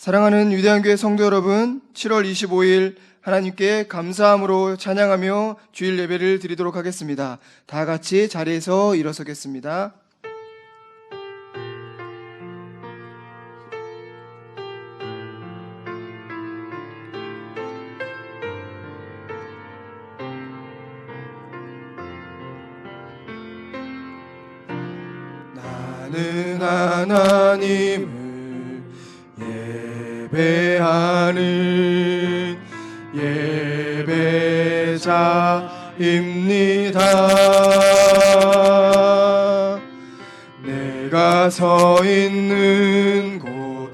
사랑하는 위대한 교회 성도 여러분, 7월 25일 하나님께 감사함으로 찬양하며 주일 예배를 드리도록 하겠습니다. 다 같이 자리에서 일어서겠습니다. 나는 하나님을 예배하는 예배자입니다. 내가 서 있는 곳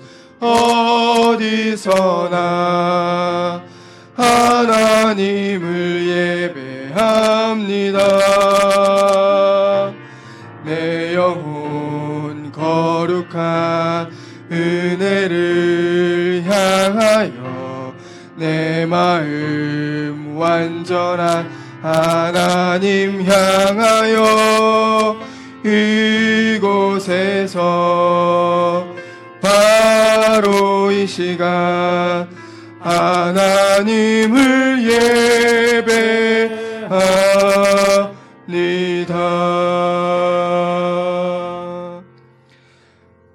어디서나 하나님을 예배합니다. 내 영혼 거룩한 은혜를 향하여 내 마음 완전한 하나님 향하여 이곳에서 바로 이 시간 하나님을 예배합니다.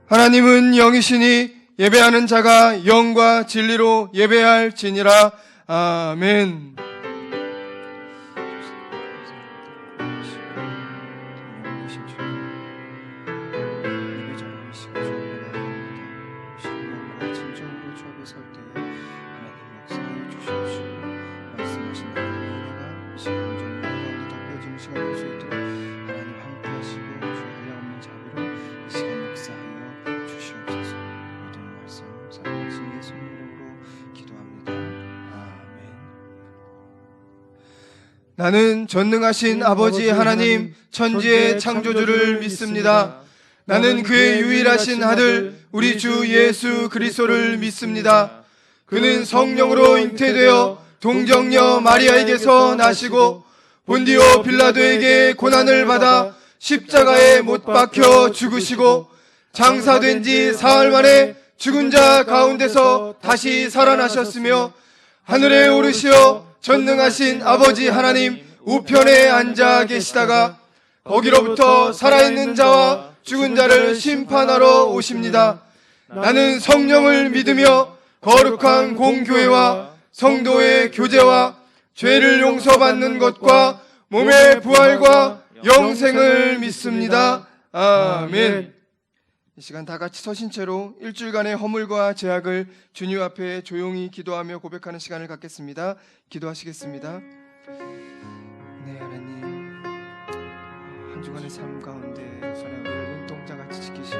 하나님은 영이시니 예배하는 자가 영과 진리로 예배할지니라. 아멘. 나는 전능하신 아버지 하나님 천지의 창조주를 믿습니다. 나는 그의 유일하신 아들 우리 주 예수 그리스도를 믿습니다. 그는 성령으로 잉태되어 동정녀 마리아에게서 나시고 본디오 빌라도에게 고난을 받아 십자가에 못 박혀 죽으시고 장사된 지 사흘 만에 죽은 자 가운데서 다시 살아나셨으며 하늘에 오르시어 전능하신 아버지 하나님 우편에 앉아 계시다가 거기로부터 살아있는 자와 죽은 자를 심판하러 오십니다. 나는 성령을 믿으며 거룩한 공교회와 성도의 교제와 죄를 용서받는 것과 몸의 부활과 영생을 믿습니다. 아멘. 이 시간 다 같이 서신 채로 일주일간의 허물과 죄악을 주님 앞에 조용히 기도하며 고백하는 시간을 갖겠습니다. 기도하시겠습니다. 네, 하나님, 한 주간의 삶 가운데 하나님 우리를 눈동자같이 지키시고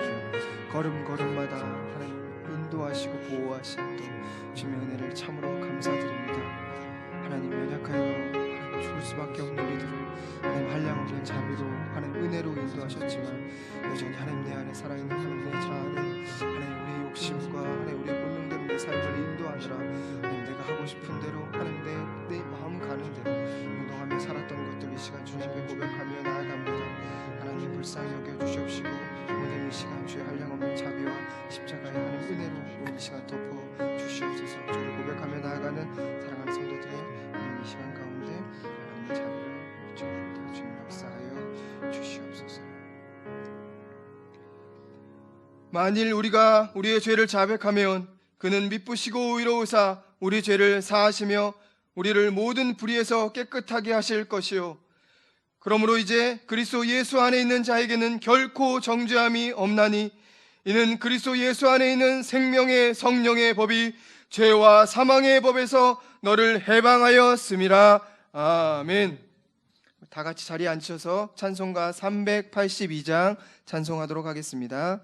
걸음걸음마다 하나님 인도하시고 보호하신 또 주님의 은혜를 참으로 감사드립니다. 하나님 연약하여 하나님 죽을 수밖에 없는 우리들을 하나님 한량없는 자비로 하나님 은혜로 인도하셨지만 여전히 하나님 내 안에 살아있는 하나님 내 자아는 하나님 우리의 욕심과 하나님 우리의 본능대로 내 삶을 인도하느라 하나님 내가 하고 싶은 대로 하나님 내 마음 가는 대로 운동하며 살았던 것들 이 시간 주님께 고백하며 나아갑니다. 하나님 불쌍히 여겨주시옵시고 오늘 이 시간 주의 한량없는 자비와 십자가의 하나님 은혜로 오늘 이 시간 덮어 주시옵소서. 주를 고백하며 나아가는 사랑하는 성도들의 이 시간 가운데 하나님의 자비를 주옵소서. 주님 역사하여 주시옵소서. 만일 우리가 우리의 죄를 자백하면 그는 미쁘시고 의로우사 우리 죄를 사하시며 우리를 모든 불의에서 깨끗하게 하실 것이요 그러므로 이제 그리스도 예수 안에 있는 자에게는 결코 정죄함이 없나니 이는 그리스도 예수 안에 있는 생명의 성령의 법이 죄와 사망의 법에서 너를 해방하였음이라. 아멘. 다 같이 자리에 앉으셔서 찬송가 382장 찬송하도록 하겠습니다.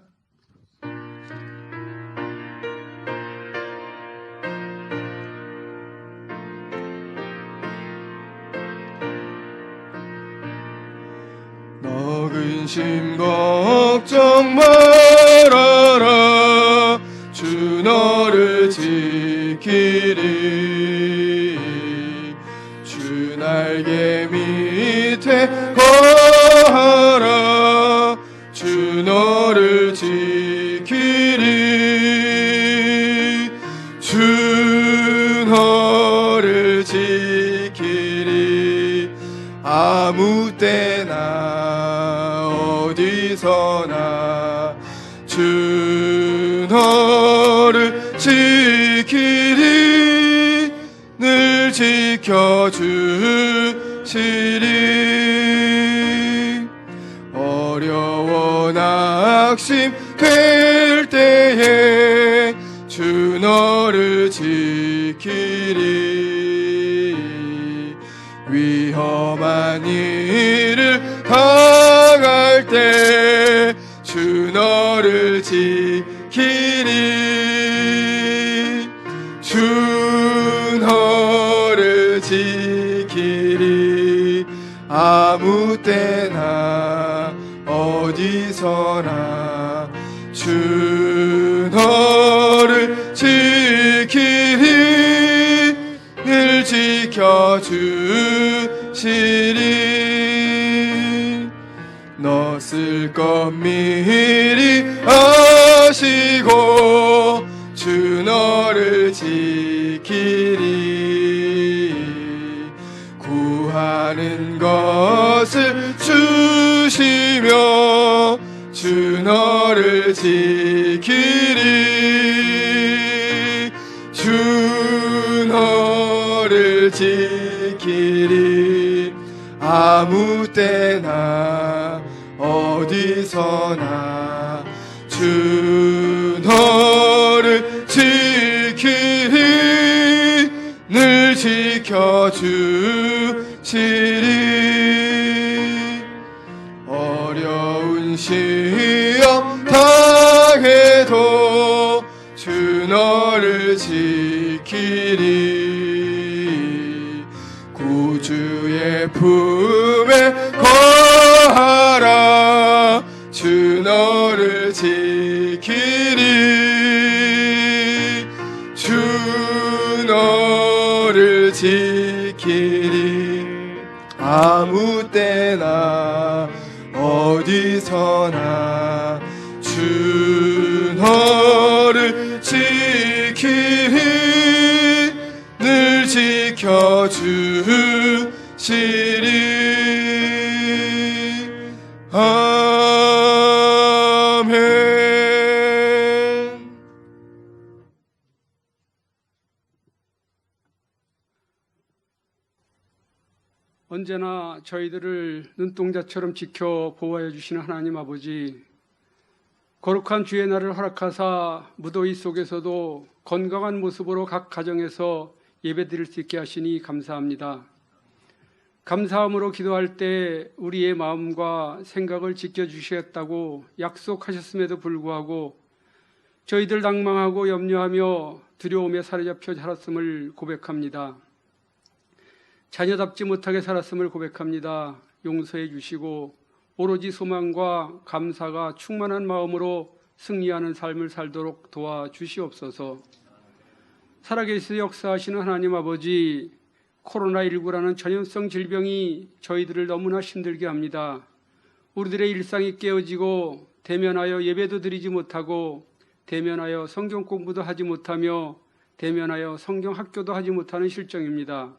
너 근심 걱정 말아라 주 너를 지키리 주 날개 밑에 거하라 주 너를 지키리 너를 지키리 늘 지켜주시리 어려워 낙심될 때에 주 너를 지키리 위험한 일을 당할 때 주 너를 지키리 주 너를 지키리 아무 때나 어디서나 주 너를 지키리 늘 지켜주시리 너 쓸 것 미리 아시고 주 너를 지키리 구하는 것을 주시며 주 너를 지키리 주 너를 지키리 아무 때나 어디서나 주 너를 지키리 늘 지켜주시리 어려운 시험 당해도 주 너를 지키리 구주의 품에 거하라 주 너를 지키리 주 너를 지키리 아무 때나 어디서나 주 너를 지키리 늘 지켜주시리 아멘. 언제나 저희들을 눈동자처럼 지켜 보호해 주시는 하나님 아버지, 거룩한 주의 날을 허락하사 무더위 속에서도 건강한 모습으로 각 가정에서 예배드릴 수 있게 하시니 감사합니다. 감사함으로 기도할 때 우리의 마음과 생각을 지켜주시겠다고 약속하셨음에도 불구하고 저희들 낭망하고 염려하며 두려움에 사로잡혀 살았음을 고백합니다. 자녀답지 못하게 살았음을 고백합니다. 용서해 주시고 오로지 소망과 감사가 충만한 마음으로 승리하는 삶을 살도록 도와주시옵소서. 살아계시 역사하시는 하나님 아버지, 코로나19라는 전염성 질병이 저희들을 너무나 힘들게 합니다. 우리들의 일상이 깨어지고 대면하여 예배도 드리지 못하고 대면하여 성경 공부도 하지 못하며 대면하여 성경 학교도 하지 못하는 실정입니다.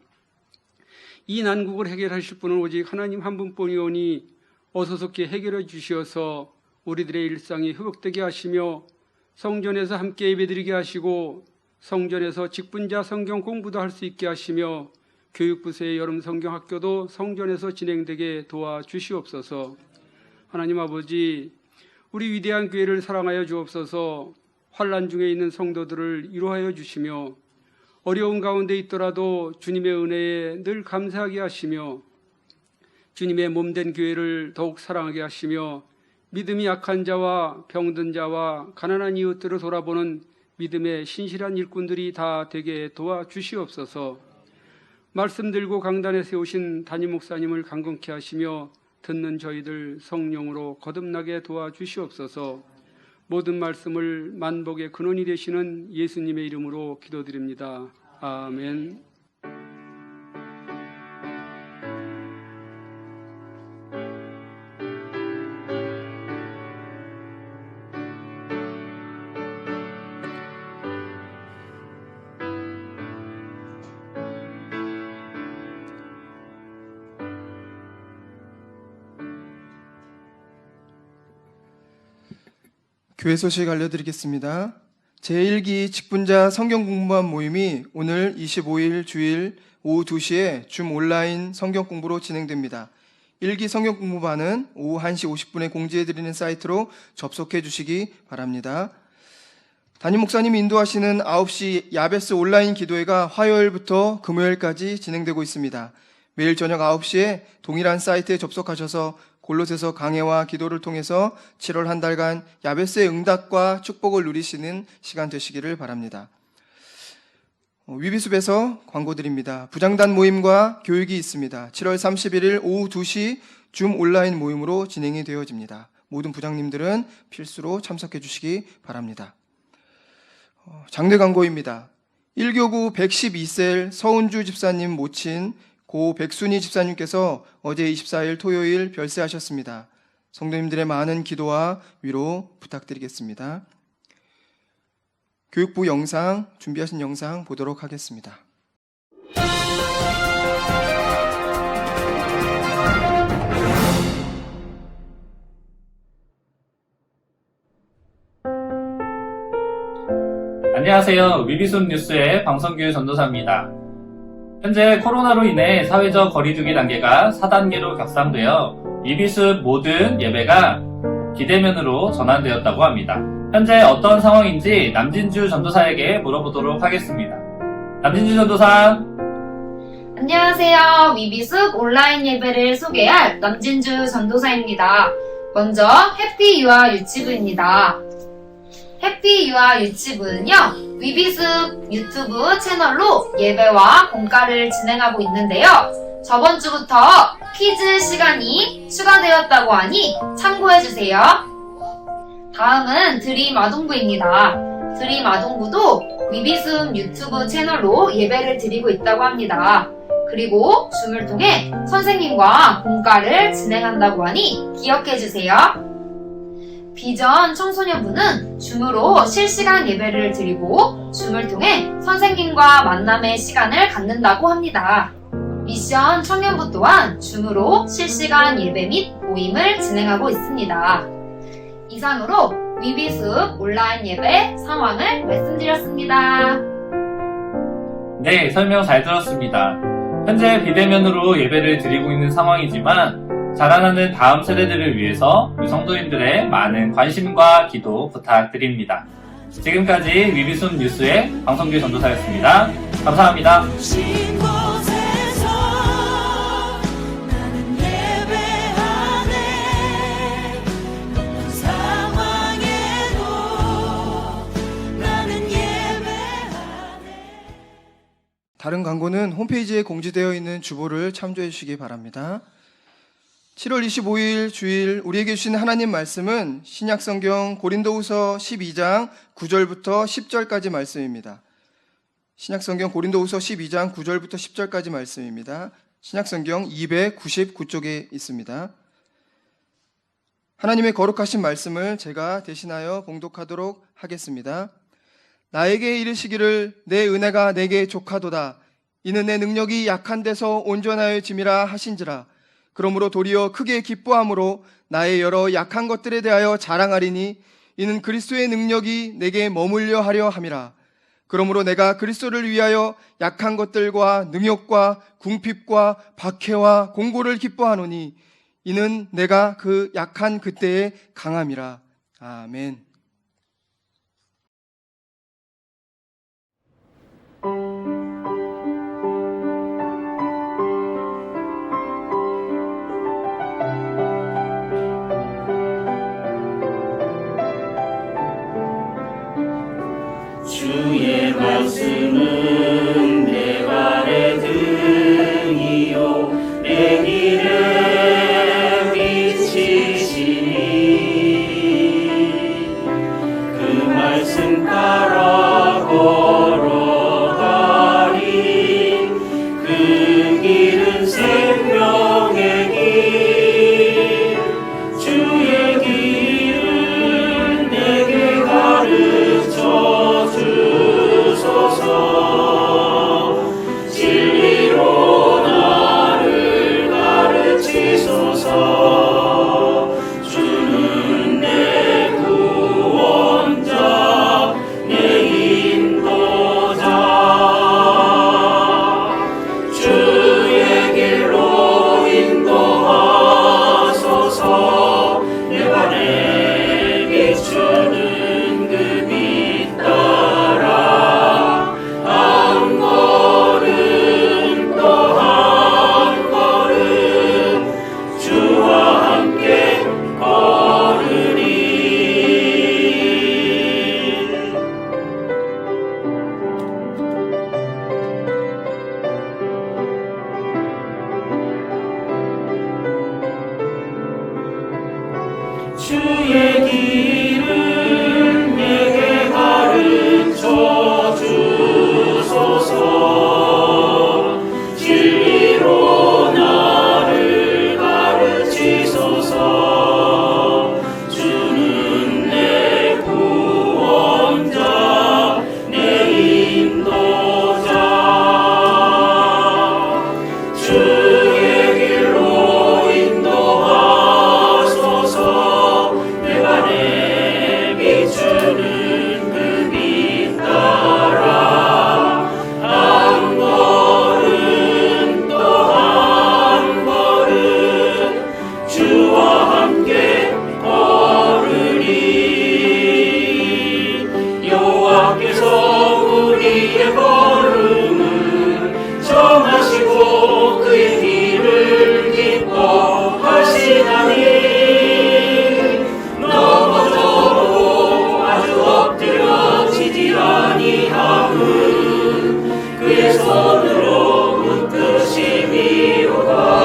이 난국을 해결하실 분은 오직 하나님 한 분뿐이오니 어서속히 해결해 주시어서 우리들의 일상이 회복되게 하시며 성전에서 함께 예배드리게 하시고 성전에서 직분자 성경 공부도 할 수 있게 하시며 교육부서의 여름 성경학교도 성전에서 진행되게 도와주시옵소서. 하나님 아버지, 우리 위대한 교회를 사랑하여 주옵소서. 환난 중에 있는 성도들을 위로하여 주시며 어려운 가운데 있더라도 주님의 은혜에 늘 감사하게 하시며 주님의 몸된 교회를 더욱 사랑하게 하시며 믿음이 약한 자와 병든 자와 가난한 이웃들을 돌아보는 믿음의 신실한 일꾼들이 다 되게 도와주시옵소서. 말씀 들고 강단에 세우신 담임 목사님을 강건케 하시며 듣는 저희들 성령으로 거듭나게 도와주시옵소서. 모든 말씀을 만복의 근원이 되시는 예수님의 이름으로 기도드립니다. 아멘. 교회 소식 알려드리겠습니다. 제1기 직분자 성경 공부반 모임이 오늘 25일 주일 오후 2시에 줌 온라인 성경 공부로 진행됩니다. 1기 성경 공부반은 오후 1시 50분에 공지해드리는 사이트로 접속해 주시기 바랍니다. 담임 목사님이 인도하시는 9시 야베스 온라인 기도회가 화요일부터 금요일까지 진행되고 있습니다. 매일 저녁 9시에 동일한 사이트에 접속하셔서 골로새서 강해와 기도를 통해서 7월 한 달간 야베스의 응답과 축복을 누리시는 시간 되시기를 바랍니다. 위비숲에서 광고 드립니다. 부장단 모임과 교육이 있습니다. 7월 31일 오후 2시 줌 온라인 모임으로 진행이 되어집니다. 모든 부장님들은 필수로 참석해 주시기 바랍니다. 장례 광고입니다. 1교구 112셀 서은주 집사님 모친 고 백순희 집사님께서 어제 24일 토요일 별세하셨습니다. 성도님들의 많은 기도와 위로 부탁드리겠습니다. 교육부 영상, 준비하신 영상 보도록 하겠습니다. 안녕하세요. 위비숲 뉴스의 방성규 전도사입니다. 현재 코로나로 인해 사회적 거리두기 단계가 4단계로 격상되어 위비숲 모든 예배가 비대면으로 전환되었다고 합니다. 현재 어떤 상황인지 남진주 전도사에게 물어보도록 하겠습니다. 남진주 전도사. 안녕하세요. 위비숲 온라인 예배를 소개할 남진주 전도사입니다. 먼저 해피 유아 유치부입니다. 해피 유아 유치부는요, 위비숲 유튜브 채널로 예배와 공가를 진행하고 있는데요. 저번 주부터 퀴즈 시간이 추가되었다고 하니 참고해주세요. 다음은 드림 아동부입니다. 드림 아동부도 위비숲 유튜브 채널로 예배를 드리고 있다고 합니다. 그리고 줌을 통해 선생님과 공가를 진행한다고 하니 기억해주세요. 비전 청소년부는 줌으로 실시간 예배를 드리고 줌을 통해 선생님과 만남의 시간을 갖는다고 합니다. 미션 청년부 또한 줌으로 실시간 예배 및 모임을 진행하고 있습니다. 이상으로 위비숲 온라인 예배 상황을 말씀드렸습니다. 네, 설명 잘 들었습니다. 현재 비대면으로 예배를 드리고 있는 상황이지만 자라나는 다음 세대들을 위해서 우리 성도님들의 많은 관심과 기도 부탁드립니다. 지금까지 위비숲 뉴스의 방성규 전도사였습니다. 감사합니다. 다른 광고는 홈페이지에 공지되어 있는 주보를 참조해 주시기 바랍니다. 7월 25일 주일 우리에게 주신 하나님 말씀은 신약성경 고린도후서 12장 9절부터 10절까지 말씀입니다. 신약성경 고린도후서 12장 9절부터 10절까지 말씀입니다. 신약성경 299쪽에 있습니다. 하나님의 거룩하신 말씀을 제가 대신하여 봉독하도록 하겠습니다. 나에게 이르시기를 내 은혜가 내게 족하도다. 이는 내 능력이 약한 데서 온전하여짐이라 하신지라. 그러므로 도리어 크게 기뻐함으로 나의 여러 약한 것들에 대하여 자랑하리니 이는 그리스도의 능력이 내게 머물려 하려 함이라. 그러므로 내가 그리스도를 위하여 약한 것들과 능욕과 궁핍과 박해와 공고를 기뻐하노니 이는 내가 그 약한 그때에 강함이라. 아멘. 주의 말씀은 내 발의 등이요 내 길에 비치시니 그 말씀 따라 걸어가리. 그 길은 생명의 길. 주의 길을 내게 가르쳐 주소서. 우리의 걸음을 정하시고 그의 길을 기뻐하시나니 넘어져도 아주 엎드려지지 아니함은 그의 손으로 묶으심이로다.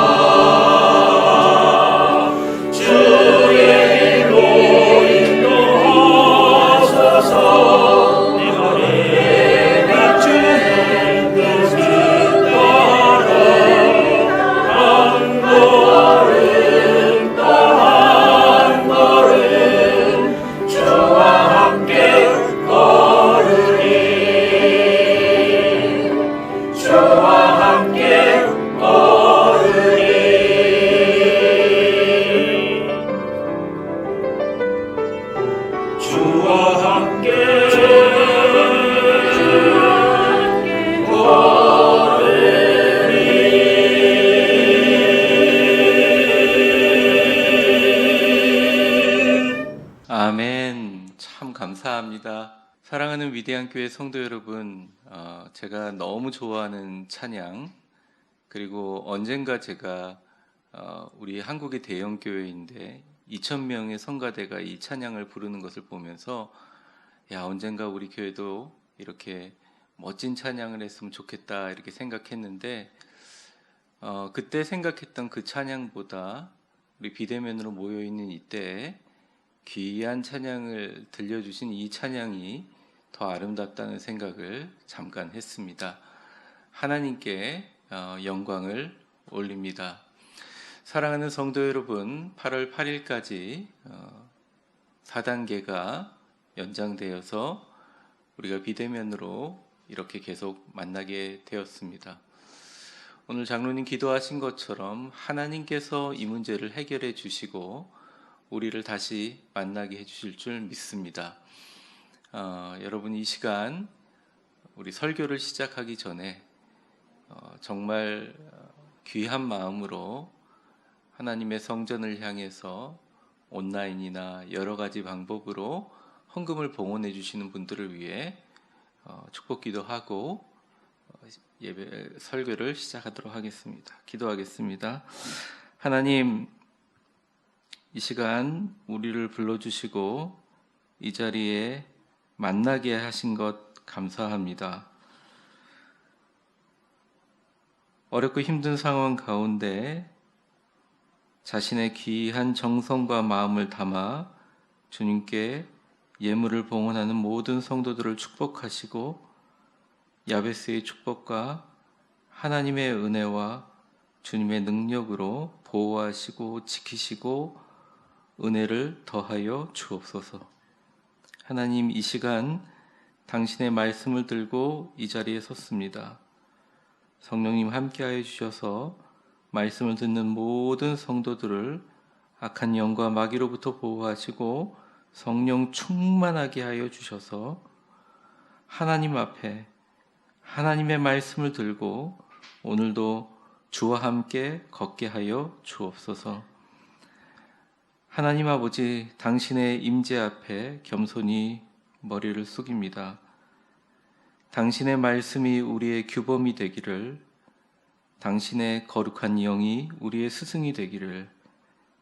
주의 일로 인도하소서. 내 발에 비추는 그 길 따라 한 걸음 또 한 걸음 주와 함께 걸으리. 주와 함께 걸으리. 주와 함께 걸으리. 아멘. 참 감사합니다. 사랑하는 위대한 교회 성도 여러분, 제가 너무 좋아하는 찬양, 그리고 언젠가 제가 우리 한국의 대형 교회인데 2,000명의 성가대가 이 찬양을 부르는 것을 보면서 언젠가 우리 교회도 이렇게 멋진 찬양을 했으면 좋겠다 이렇게 생각했는데 그때 생각했던 그 찬양보다 우리 비대면으로 모여있는 이때에 귀한 찬양을 들려주신 이 찬양이 더 아름답다는 생각을 잠깐 했습니다. 하나님께 영광을 올립니다. 사랑하는 성도 여러분, 8월 8일까지 4단계가 연장되어서 우리가 비대면으로 이렇게 계속 만나게 되었습니다. 오늘 장로님 기도하신 것처럼 하나님께서 이 문제를 해결해 주시고 우리를 다시 만나게 해주실 줄 믿습니다. 여러분, 이 시간 우리 설교를 시작하기 전에 정말 귀한 마음으로 하나님의 성전을 향해서 온라인이나 여러 가지 방법으로 헌금을 봉헌해 주시는 분들을 위해 축복 기도하고 예배 설교를 시작하도록 하겠습니다. 기도하겠습니다. 하나님, 이 시간 우리를 불러주시고 이 자리에 만나게 하신 것 감사합니다. 어렵고 힘든 상황 가운데 자신의 귀한 정성과 마음을 담아 주님께 예물을 봉헌하는 모든 성도들을 축복하시고 야베스의 축복과 하나님의 은혜와 주님의 능력으로 보호하시고 지키시고 은혜를 더하여 주옵소서. 하나님, 이 시간 당신의 말씀을 들고 이 자리에 섰습니다. 성령님 함께하여 주셔서 말씀을 듣는 모든 성도들을 악한 영과 마귀로부터 보호하시고 성령 충만하게 하여 주셔서 하나님 앞에 하나님의 말씀을 들고 오늘도 주와 함께 걷게 하여 주옵소서. 하나님 아버지, 당신의 임재 앞에 겸손히 머리를 숙입니다. 당신의 말씀이 우리의 규범이 되기를, 당신의 거룩한 영이 우리의 스승이 되기를,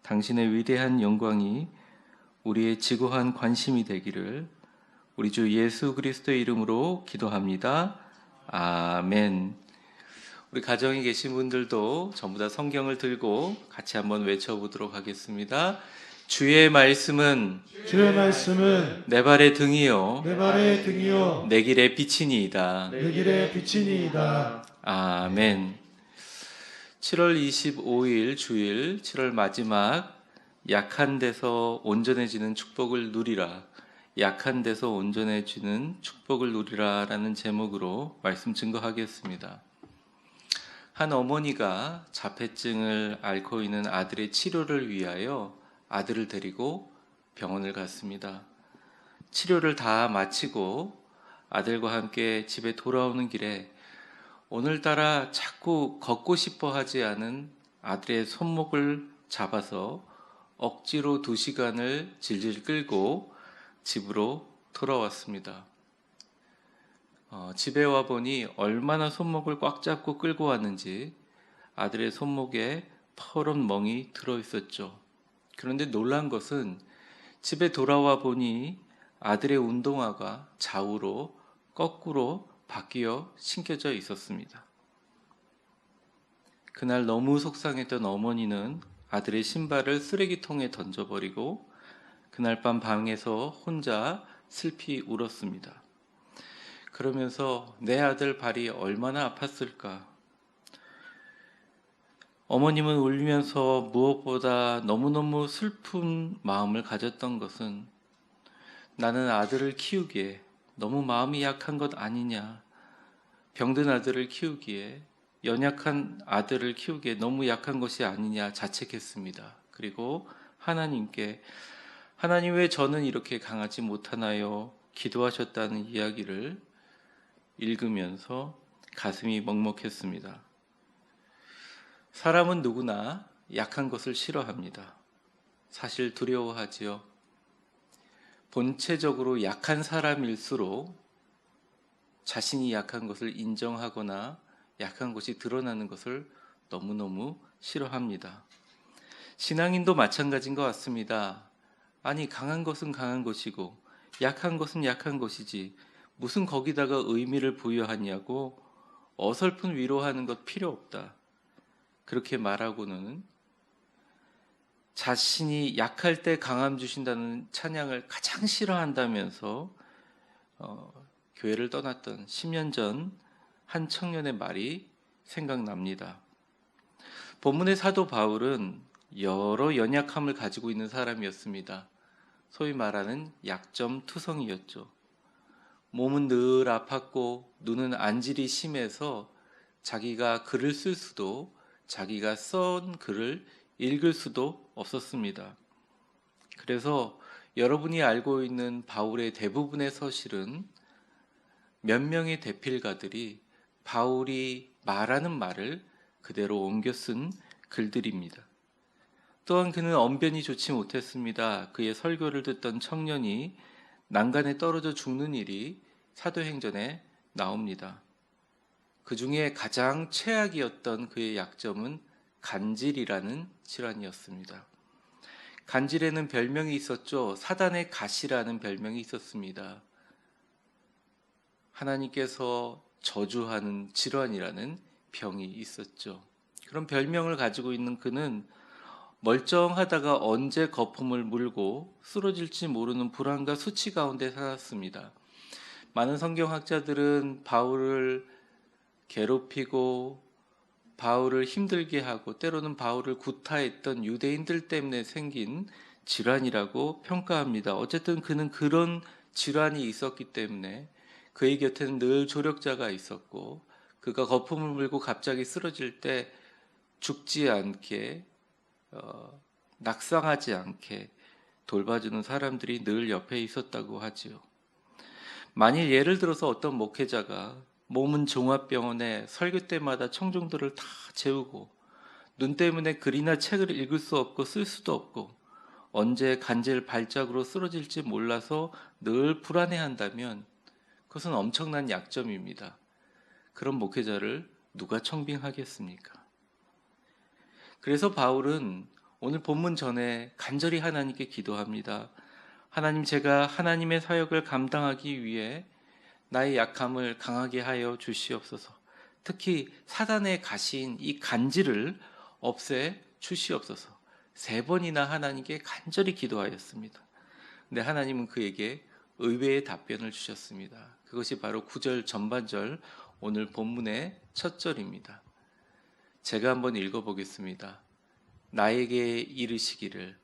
당신의 위대한 영광이 우리의 지고한 관심이 되기를 우리 주 예수 그리스도의 이름으로 기도합니다. 아멘. 우리 가정에 계신 분들도 전부 다 성경을 들고 같이 한번 외쳐보도록 하겠습니다. 주의 말씀은 내 발의 등이요 내 길의 빛이니이다. 아멘. 7월 25일 주일, 7월 마지막 약한 데서 온전해지는 축복을 누리라, 약한 데서 온전해지는 축복을 누리라 라는 제목으로 말씀 증거하겠습니다. 한 어머니가 자폐증을 앓고 있는 아들의 치료를 위하여 아들을 데리고 병원을 갔습니다. 치료를 다 마치고 아들과 함께 집에 돌아오는 길에 오늘따라 자꾸 걷고 싶어 하지 않은 아들의 손목을 잡아서 억지로 2시간을 질질 끌고 집으로 돌아왔습니다. 집에 와 보니 얼마나 손목을 꽉 잡고 끌고 왔는지 아들의 손목에 퍼런 멍이 들어 있었죠. 그런데 놀란 것은 집에 돌아와 보니 아들의 운동화가 좌우로 거꾸로 바뀌어 신겨져 있었습니다. 그날 너무 속상했던 어머니는 아들의 신발을 쓰레기통에 던져버리고 그날 밤 방에서 혼자 슬피 울었습니다. 그러면서 내 아들 발이 얼마나 아팠을까. 어머님은 울면서 무엇보다 너무너무 슬픈 마음을 가졌던 것은 나는 아들을 키우기에 너무 마음이 약한 것 아니냐. 병든 아들을 키우기에, 연약한 아들을 키우기에 너무 약한 것이 아니냐 자책했습니다. 그리고 하나님께 하나님 왜 저는 이렇게 강하지 못하나요? 기도하셨다는 이야기를 읽으면서 가슴이 먹먹했습니다. 사람은 누구나 약한 것을 싫어합니다. 사실 두려워하지요. 본체적으로 약한 사람일수록 자신이 약한 것을 인정하거나 약한 것이 드러나는 것을 너무너무 싫어합니다. 신앙인도 마찬가지인 것 같습니다. 아니, 강한 것은 강한 것이고 약한 것은 약한 것이지 무슨 거기다가 의미를 부여하냐고 어설픈 위로하는 것 필요 없다. 그렇게 말하고는 자신이 약할 때 강함 주신다는 찬양을 가장 싫어한다면서 교회를 떠났던 10년 전 한 청년의 말이 생각납니다. 본문의 사도 바울은 여러 연약함을 가지고 있는 사람이었습니다. 소위 말하는 약점투성이였죠. 몸은 늘 아팠고 눈은 안질이 심해서 자기가 글을 쓸 수도 자기가 쓴 글을 읽을 수도 없었습니다. 그래서 여러분이 알고 있는 바울의 대부분의 서실은 몇 명의 대필가들이 바울이 말하는 말을 그대로 옮겨 쓴 글들입니다. 또한 그는 언변이 좋지 못했습니다. 그의 설교를 듣던 청년이 난간에 떨어져 죽는 일이 사도행전에 나옵니다. 그 중에 가장 최악이었던 그의 약점은 간질이라는 질환이었습니다. 간질에는 별명이 있었죠. 사단의 가시라는 별명이 있었습니다. 하나님께서 저주하는 질환이라는 병이 있었죠. 그런 별명을 가지고 있는 그는 멀쩡하다가 언제 거품을 물고 쓰러질지 모르는 불안과 수치 가운데 살았습니다. 많은 성경학자들은 바울을 괴롭히고 바울을 힘들게 하고 때로는 바울을 구타했던 유대인들 때문에 생긴 질환이라고 평가합니다. 어쨌든 그는 그런 질환이 있었기 때문에 그의 곁에는 늘 조력자가 있었고 그가 거품을 물고 갑자기 쓰러질 때 죽지 않게 낙상하지 않게 돌봐주는 사람들이 늘 옆에 있었다고 하지요. 만일 예를 들어서 어떤 목회자가 몸은 종합병원에 설교 때마다 청중들을 다 재우고 눈 때문에 글이나 책을 읽을 수 없고 쓸 수도 없고 언제 간질 발작으로 쓰러질지 몰라서 늘 불안해한다면 그것은 엄청난 약점입니다. 그런 목회자를 누가 청빙하겠습니까? 그래서 바울은 오늘 본문 전에 간절히 하나님께 기도합니다. 하나님, 제가 하나님의 사역을 감당하기 위해 나의 약함을 강하게 하여 주시옵소서. 특히 사단의 가시인 이 간질을 없애 주시옵소서. 3번이나 하나님께 간절히 기도하였습니다. 근데 하나님은 그에게 의외의 답변을 주셨습니다. 그것이 바로 9절 전반절 오늘 본문의 첫 절입니다. 제가 한번 읽어보겠습니다. 나에게 이르시기를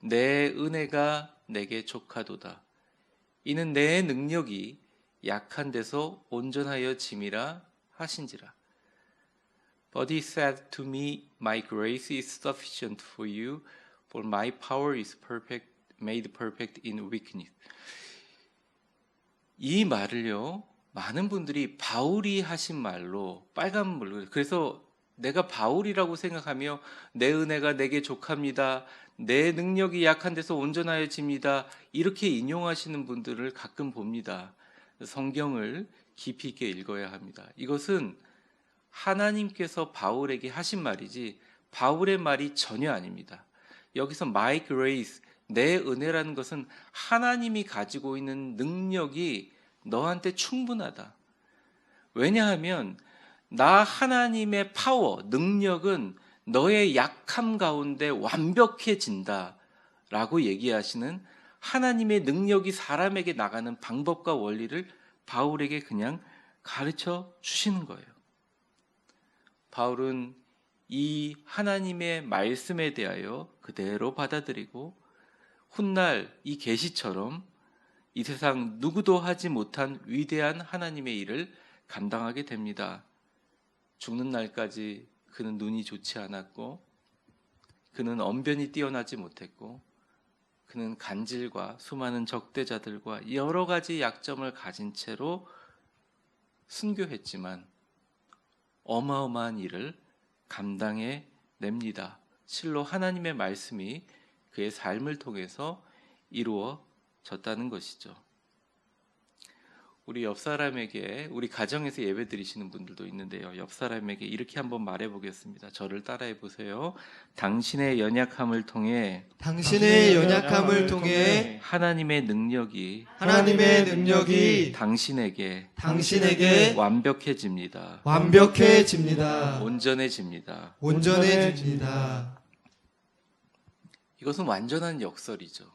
내 은혜가 내게 족하도다. 이는 내 능력이 약한 데서 온전하여 짐이라 하신지라. But he said to me, My grace is sufficient for you, for my power is made perfect in weakness. 이 말을요, 많은 분들이 바울이 하신 말로 빨간불로, 그래서 내가 바울이라고 생각하며 내 은혜가 내게 족합니다. 내 능력이 약한 데서 온전하여집니다. 이렇게 인용하시는 분들을 가끔 봅니다. 성경을 깊이 있게 읽어야 합니다. 이것은 하나님께서 바울에게 하신 말이지 바울의 말이 전혀 아닙니다. 여기서 my grace, 내 은혜라는 것은 하나님이 가지고 있는 능력이 너한테 충분하다. 왜냐하면 나 하나님의 파워, 능력은 너의 약함 가운데 완벽해진다 라고 얘기하시는 하나님의 능력이 사람에게 나가는 방법과 원리를 바울에게 그냥 가르쳐 주시는 거예요. 바울은 이 하나님의 말씀에 대하여 그대로 받아들이고 훗날 이 계시처럼 이 세상 누구도 하지 못한 위대한 하나님의 일을 감당하게 됩니다. 죽는 날까지 그는 눈이 좋지 않았고 그는 언변이 뛰어나지 못했고 그는 간질과 수많은 적대자들과 여러 가지 약점을 가진 채로 순교했지만 어마어마한 일을 감당해 냅니다. 실로 하나님의 말씀이 그의 삶을 통해서 이루어졌다는 것이죠. 우리 옆 사람에게, 우리 가정에서 예배 드리시는 분들도 있는데요. 옆 사람에게 이렇게 한번 말해 보겠습니다. 저를 따라해 보세요. 당신의 연약함을 통해 하나님의 능력이 당신에게 완벽해집니다. 온전해집니다. 이것은 완전한 역설이죠.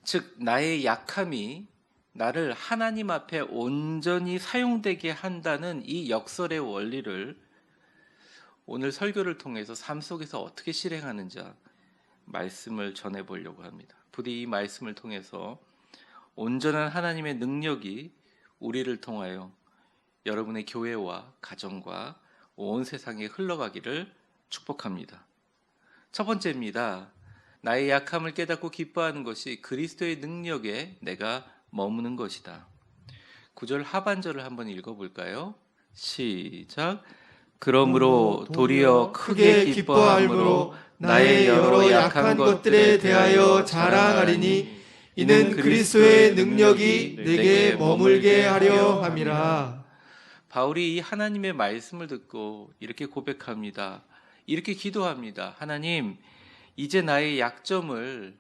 즉 나의 약함이 나를 하나님 앞에 온전히 사용되게 한다는 이 역설의 원리를 오늘 설교를 통해서 삶 속에서 어떻게 실행하는지 말씀을 전해보려고 합니다. 부디 이 말씀을 통해서 온전한 하나님의 능력이 우리를 통하여 여러분의 교회와 가정과 온 세상에 흘러가기를 축복합니다. 첫 번째입니다. 나의 약함을 깨닫고 기뻐하는 것이 그리스도의 능력에 내가 머무는 것이다. 9절 하반절을 한번 읽어볼까요? 시작. 그러므로 도리어 크게 기뻐함으로 나의 여러 약한 것들에 대하여 자랑하리니 이는 그리스도의 능력이 내게 머물게 하려 함이라. 바울이 이 하나님의 말씀을 듣고 이렇게 고백합니다. 이렇게 기도합니다. 하나님, 이제 나의 약점을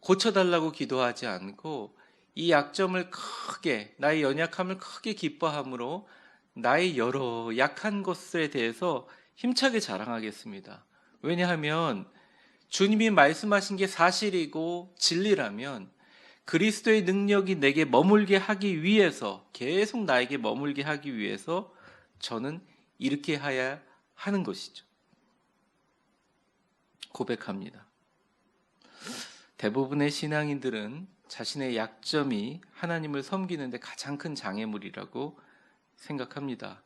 고쳐달라고 기도하지 않고 이 약점을 크게, 나의 연약함을 크게 기뻐함으로 나의 여러 약한 것에 대해서 힘차게 자랑하겠습니다. 왜냐하면 주님이 말씀하신 게 사실이고 진리라면 그리스도의 능력이 내게 머물게 하기 위해서, 계속 나에게 머물게 하기 위해서 저는 이렇게 해야 하는 것이죠. 고백합니다. 대부분의 신앙인들은 자신의 약점이 하나님을 섬기는데 가장 큰 장애물이라고 생각합니다.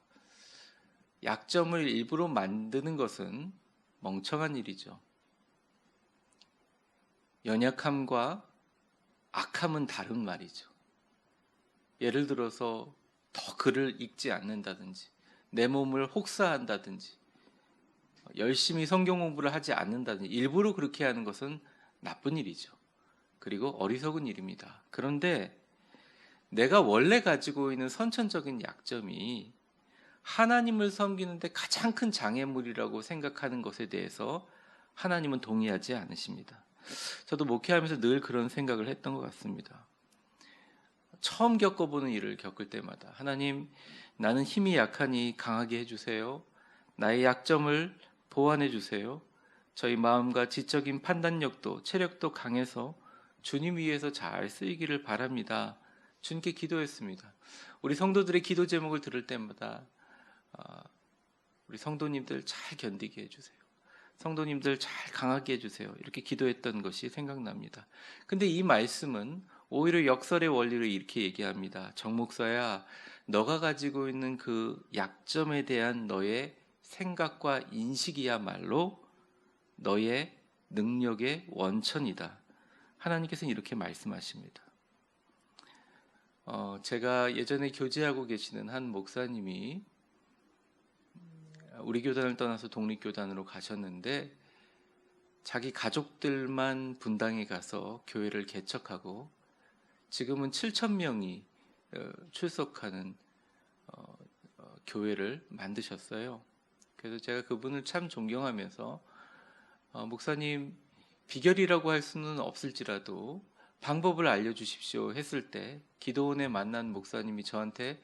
약점을 일부러 만드는 것은 멍청한 일이죠. 연약함과 악함은 다른 말이죠. 예를 들어서 더 글을 읽지 않는다든지 내 몸을 혹사한다든지 열심히 성경 공부를 하지 않는다든지 일부러 그렇게 하는 것은 나쁜 일이죠. 그리고 어리석은 일입니다. 그런데 내가 원래 가지고 있는 선천적인 약점이 하나님을 섬기는데 가장 큰 장애물이라고 생각하는 것에 대해서 하나님은 동의하지 않으십니다. 저도 목회하면서 늘 그런 생각을 했던 것 같습니다. 처음 겪어보는 일을 겪을 때마다 하나님, 나는 힘이 약하니 강하게 해주세요. 나의 약점을 보완해 주세요. 저희 마음과 지적인 판단력도 체력도 강해서 주님 위해서 잘 쓰이기를 바랍니다. 주님께 기도했습니다. 우리 성도들의 기도 제목을 들을 때마다 우리 성도님들 잘 견디게 해주세요. 성도님들 잘 강하게 해주세요. 이렇게 기도했던 것이 생각납니다. 근데 이 말씀은 오히려 역설의 원리를 이렇게 얘기합니다. 정 목사야, 너가 가지고 있는 그 약점에 대한 너의 생각과 인식이야말로 너의 능력의 원천이다. 하나님께서는 이렇게 말씀하십니다. 제가 예전에 교제하고 계시는 한 목사님이 우리 교단을 떠나서 독립교단으로 가셨는데 자기 가족들만 분당에 가서 교회를 개척하고 지금은 7,000명이 출석하는 교회를 만드셨어요. 그래서 제가 그분을 참 존경하면서 목사님 비결이라고 할 수는 없을지라도 방법을 알려주십시오 했을 때 기도원에 만난 목사님이 저한테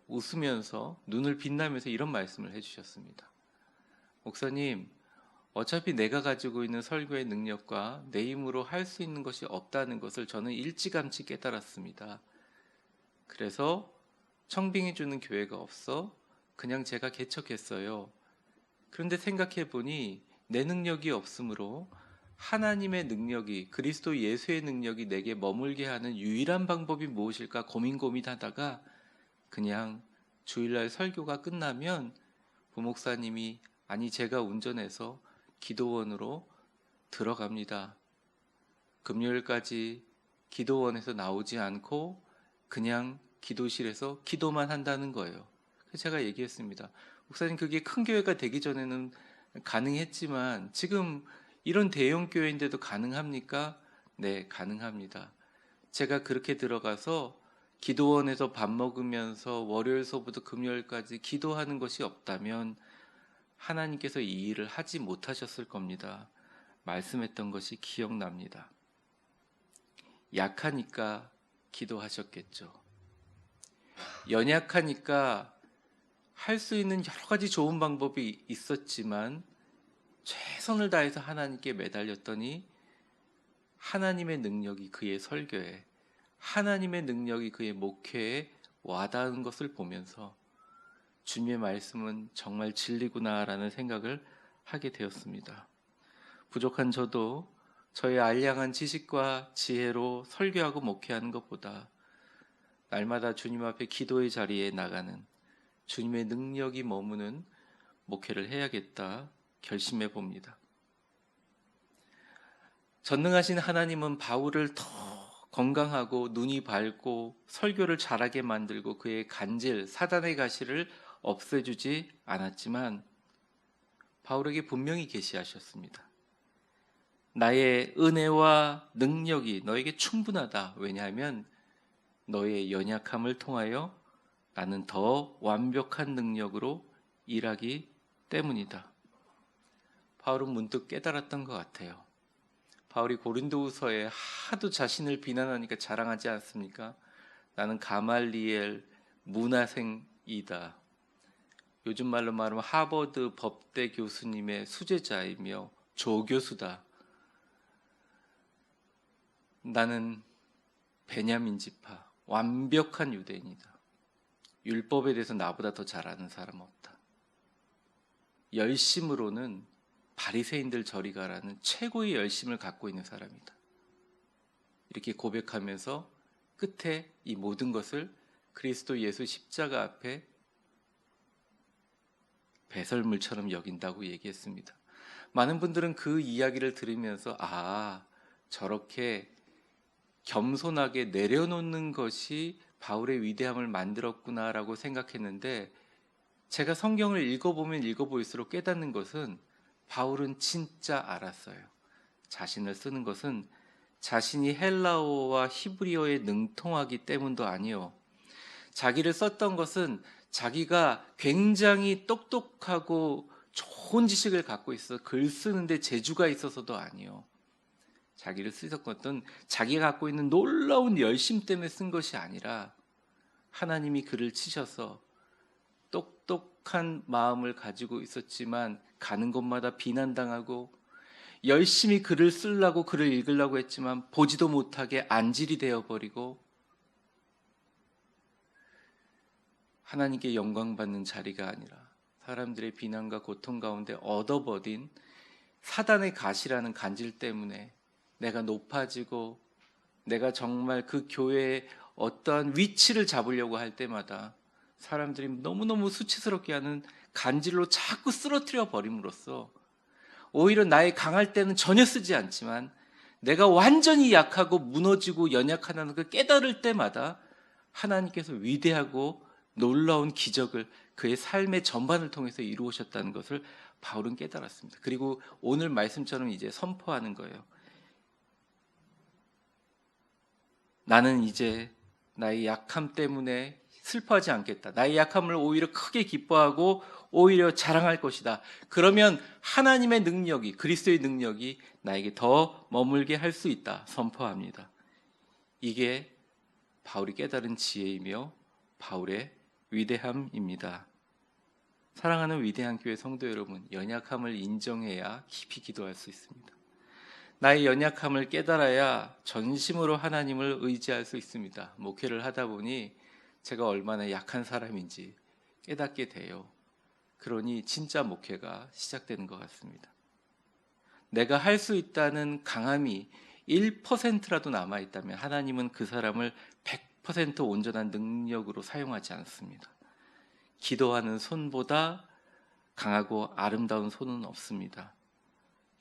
웃으면서 눈을 빛나면서 이런 말씀을 해주셨습니다. 목사님, 어차피 내가 가지고 있는 설교의 능력과 내 힘으로 할 수 있는 것이 없다는 것을 저는 일찌감치 깨달았습니다. 그래서 청빙해 주는 교회가 없어 그냥 제가 개척했어요. 그런데 생각해 보니 내 능력이 없으므로 하나님의 능력이, 그리스도 예수의 능력이 내게 머물게 하는 유일한 방법이 무엇일까 고민하다가 그냥 주일날 설교가 끝나면 부목사님이 아니 제가 운전해서 기도원으로 들어갑니다. 금요일까지 기도원에서 나오지 않고 그냥 기도실에서 기도만 한다는 거예요. 그래서 제가 얘기했습니다. 목사님, 그게 큰 교회가 되기 전에는 가능했지만 지금 이런 대형 교회인데도 가능합니까? 네, 가능합니다. 제가 그렇게 들어가서 기도원에서 밥 먹으면서 월요일서부터 금요일까지 기도하는 것이 없다면 하나님께서 이 일을 하지 못하셨을 겁니다. 말씀했던 것이 기억납니다. 약하니까 기도하셨겠죠. 연약하니까 할 수 있는 여러 가지 좋은 방법이 있었지만 최선을 다해서 하나님께 매달렸더니 하나님의 능력이 그의 설교에, 하나님의 능력이 그의 목회에 와닿은 것을 보면서 주님의 말씀은 정말 진리구나라는 생각을 하게 되었습니다. 부족한 저도 저의 알량한 지식과 지혜로 설교하고 목회하는 것보다 날마다 주님 앞에 기도의 자리에 나가는 주님의 능력이 머무는 목회를 해야겠다 결심해 봅니다. 전능하신 하나님은 바울을 더 건강하고 눈이 밝고 설교를 잘하게 만들고 그의 간질, 사단의 가시를 없애주지 않았지만 바울에게 분명히 계시하셨습니다. 나의 은혜와 능력이 너에게 충분하다. 왜냐하면 너의 연약함을 통하여 나는 더 완벽한 능력으로 일하기 때문이다. 바울은 문득 깨달았던 것 같아요. 바울이 고린도후서에 하도 자신을 비난하니까 자랑하지 않습니까? 나는 가말리엘 문화생이다. 요즘 말로 말하면 하버드 법대 교수님의 수제자이며 조교수다. 나는 베냐민 지파, 완벽한 유대인이다. 율법에 대해서 나보다 더 잘 아는 사람 없다. 열심으로는 바리새인들 저리 가라는 최고의 열심을 갖고 있는 사람이다. 이렇게 고백하면서 끝에 이 모든 것을 그리스도 예수 십자가 앞에 배설물처럼 여긴다고 얘기했습니다. 많은 분들은 그 이야기를 들으면서 저렇게 겸손하게 내려놓는 것이 바울의 위대함을 만들었구나라고 생각했는데 제가 성경을 읽어보면 읽어볼수록 깨닫는 것은 바울은 진짜 알았어요. 자신을 쓰는 것은 자신이 헬라어와 히브리어에 능통하기 때문도 아니요. 자기를 썼던 것은 자기가 굉장히 똑똑하고 좋은 지식을 갖고 있어 글 쓰는데 재주가 있어서도 아니요. 자기를 쓰던 것은 자기가 갖고 있는 놀라운 열심 때문에 쓴 것이 아니라 하나님이 그를 치셔서 똑똑한 마음을 가지고 있었지만 가는 곳마다 비난당하고 열심히 글을 쓰려고 글을 읽으려고 했지만 보지도 못하게 안질이 되어버리고 하나님께 영광받는 자리가 아니라 사람들의 비난과 고통 가운데 얻어버린 사단의 가시라는 간질 때문에 내가 높아지고 내가 정말 그 교회의 어떠한 위치를 잡으려고 할 때마다 사람들이 너무너무 수치스럽게 하는 간질로 자꾸 쓰러뜨려 버림으로써 오히려 나의 강할 때는 전혀 쓰지 않지만 내가 완전히 약하고 무너지고 연약하다는 걸 깨달을 때마다 하나님께서 위대하고 놀라운 기적을 그의 삶의 전반을 통해서 이루으셨다는 것을 바울은 깨달았습니다. 그리고 오늘 말씀처럼 이제 선포하는 거예요. 나는 이제 나의 약함 때문에 슬퍼하지 않겠다. 나의 약함을 오히려 크게 기뻐하고 오히려 자랑할 것이다. 그러면 하나님의 능력이, 그리스도의 능력이 나에게 더 머물게 할 수 있다 선포합니다. 이게 바울이 깨달은 지혜이며 바울의 위대함입니다. 사랑하는 위대한 교회 성도 여러분, 연약함을 인정해야 깊이 기도할 수 있습니다. 나의 연약함을 깨달아야 전심으로 하나님을 의지할 수 있습니다. 목회를 하다 보니 제가 얼마나 약한 사람인지 깨닫게 돼요. 그러니 진짜 목회가 시작되는 것 같습니다. 내가 할 수 있다는 강함이 1%라도 남아있다면 하나님은 그 사람을 100% 온전한 능력으로 사용하지 않습니다. 기도하는 손보다 강하고 아름다운 손은 없습니다.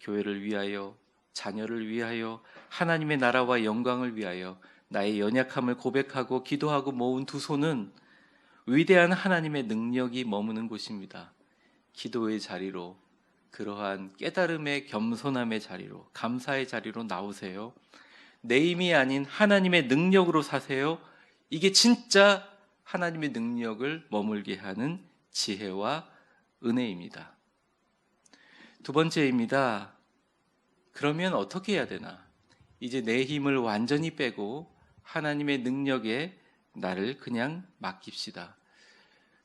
교회를 위하여, 자녀를 위하여, 하나님의 나라와 영광을 위하여 나의 연약함을 고백하고 기도하고 모은 두 손은 위대한 하나님의 능력이 머무는 곳입니다. 기도의 자리로, 그러한 깨달음의 겸손함의 자리로, 감사의 자리로 나오세요. 내 힘이 아닌 하나님의 능력으로 사세요. 이게 진짜 하나님의 능력을 머물게 하는 지혜와 은혜입니다. 두 번째입니다. 그러면 어떻게 해야 되나? 이제 내 힘을 완전히 빼고 하나님의 능력에 나를 그냥 맡깁시다.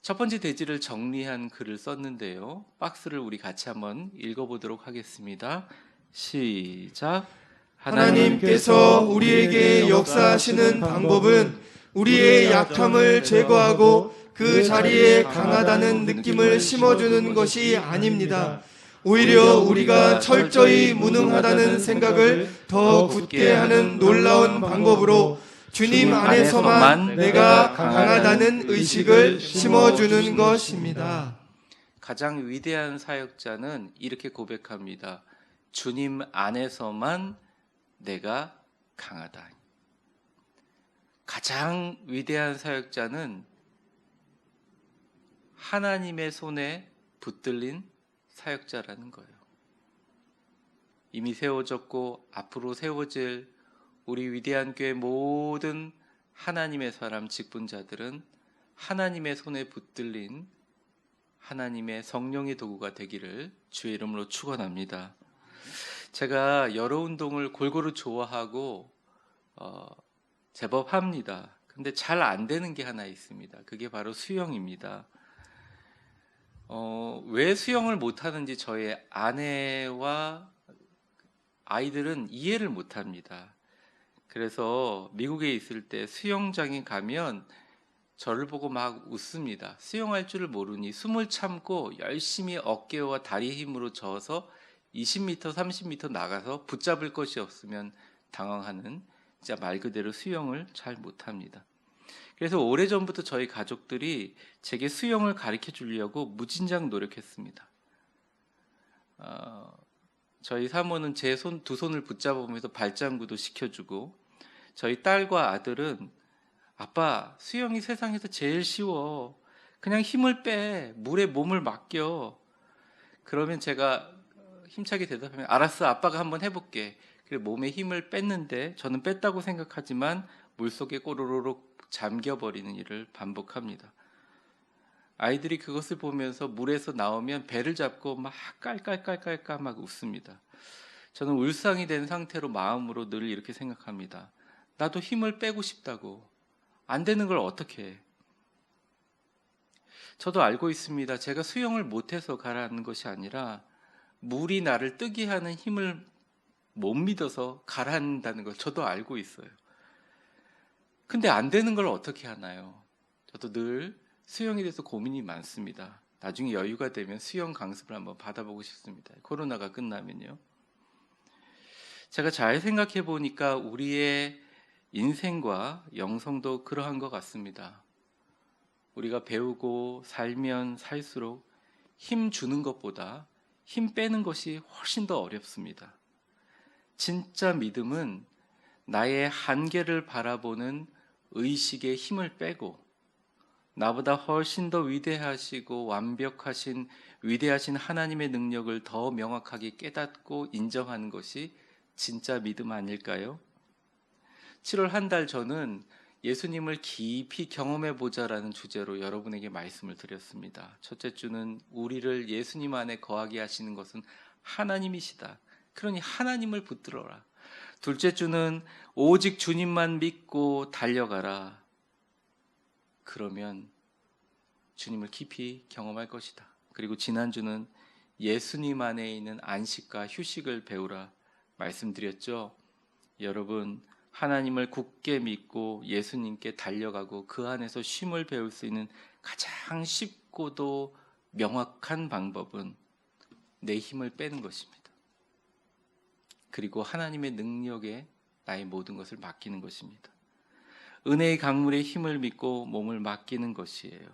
첫 번째 대지를 정리한 글을 썼는데요. 박스를 우리 같이 한번 읽어보도록 하겠습니다. 시작. 하나님께서 우리에게 역사하시는 방법은 우리의 약함을 제거하고 그 자리에 강하다는 느낌을 심어주는 것이 아닙니다. 오히려 우리가 철저히 무능하다는 생각을 더 굳게 하는 놀라운 방법으로 주님 안에서만 내가 강하다는 의식을 심어주는 것입니다. 가장 위대한 사역자는 이렇게 고백합니다. 주님 안에서만 내가 강하다. 가장 위대한 사역자는 하나님의 손에 붙들린 사역자라는 거예요. 이미 세워졌고 앞으로 세워질 우리 위대한 교회 모든 하나님의 사람 직분자들은 하나님의 손에 붙들린 하나님의 성령의 도구가 되기를 주의 이름으로 축원합니다. 제가 여러 운동을 골고루 좋아하고 제법 합니다. 근데 잘 안 되는 게 하나 있습니다. 그게 바로 수영입니다. 왜 수영을 못하는지 저의 아내와 아이들은 이해를 못합니다. 그래서 미국에 있을 때 수영장에 가면 저를 보고 막 웃습니다. 수영할 줄을 모르니 숨을 참고 열심히 어깨와 다리 힘으로 저어서 20m, 30m 나가서 붙잡을 것이 없으면 당황하는, 진짜 말 그대로 수영을 잘 못합니다. 그래서 오래전부터 저희 가족들이 제게 수영을 가르쳐 주려고 무진장 노력했습니다. 저희 사모는 제 두 손을 붙잡으면서 발장구도 시켜주고, 저희 딸과 아들은 아빠, 수영이 세상에서 제일 쉬워. 그냥 힘을 빼. 물에 몸을 맡겨. 그러면 제가 힘차게 대답하면 알았어, 아빠가 한번 해볼게. 그리고 몸에 힘을 뺐는데 저는 뺐다고 생각하지만 물속에 꼬르륵 잠겨버리는 일을 반복합니다. 아이들이 그것을 보면서 물에서 나오면 배를 잡고 막 깔깔깔깔깔 막 웃습니다. 저는 울상이 된 상태로 마음으로 늘 이렇게 생각합니다. 나도 힘을 빼고 싶다고. 안 되는 걸 어떻게 해? 저도 알고 있습니다. 제가 수영을 못해서 가라앉는 것이 아니라 물이 나를 뜨게 하는 힘을 못 믿어서 가라앉는다는 걸 저도 알고 있어요. 근데 안 되는 걸 어떻게 하나요? 저도 늘 수영에 대해서 고민이 많습니다. 나중에 여유가 되면 수영 강습을 한번 받아보고 싶습니다. 코로나가 끝나면요. 제가 잘 생각해 보니까 우리의 인생과 영성도 그러한 것 같습니다. 우리가 배우고 살면 살수록 힘 주는 것보다 힘 빼는 것이 훨씬 더 어렵습니다. 진짜 믿음은 나의 한계를 바라보는 의식의 힘을 빼고 나보다 훨씬 더 위대하시고 완벽하신 위대하신 하나님의 능력을 더 명확하게 깨닫고 인정하는 것이 진짜 믿음 아닐까요? 7월 한 달 전은 예수님을 깊이 경험해 보자라는 주제로 여러분에게 말씀을 드렸습니다. 첫째 주는 우리를 예수님 안에 거하게 하시는 것은 하나님이시다. 그러니 하나님을 붙들어라. 둘째 주는 오직 주님만 믿고 달려가라. 그러면 주님을 깊이 경험할 것이다. 그리고 지난주는 예수님 안에 있는 안식과 휴식을 배우라 말씀드렸죠. 여러분, 하나님을 굳게 믿고 예수님께 달려가고 그 안에서 쉼을 배울 수 있는 가장 쉽고도 명확한 방법은 내 힘을 빼는 것입니다. 그리고 하나님의 능력에 나의 모든 것을 맡기는 것입니다. 은혜의 강물에 힘을 믿고 몸을 맡기는 것이에요.